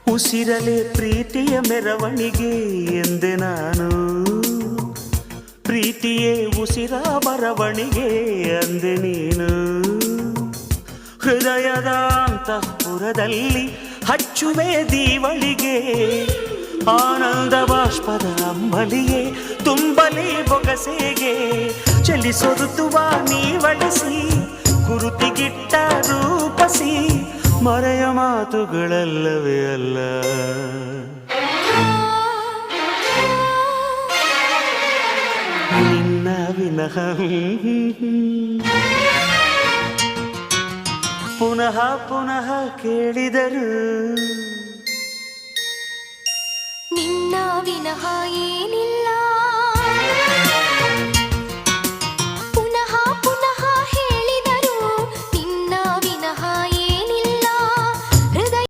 ಉಸಿರಲೆ ಪ್ರೀತಿಯ ಮೆರವಣಿಗೆ ಎಂದೆ ನಾನು, ಪ್ರೀತಿಯೇ ಉಸಿರ ಬರವಣಿಗೆ ಅಂದೆ ನೀನು. ಹೃದಯದ ಅಂತಃಪುರದಲ್ಲಿ ಹಚ್ಚುವೆ ದೀವಳಿಗೆ, ಆನಂದ ಬಾಷ್ಪದ ಅಂಬಲಿಯೇ ತುಂಬಲಿ ಬೊಗಸೆಗೆ. ಚಲಿಸೊರುತ್ತುವ ನೀವಳಿಸಿ ಗುರುತಿಗಿಟ್ಟ ರೂಪಸಿ, ಮರೆಯ ಮಾತುಗಳಲ್ಲವೇ ಅಲ್ಲ. ನಿನ್ನ ವಿನಃ ಪುನಃ ಪುನಃ ಕೇಳಿದರು, ನಿನ್ನ ವಿನಃ ಏನಿಲ್ಲ.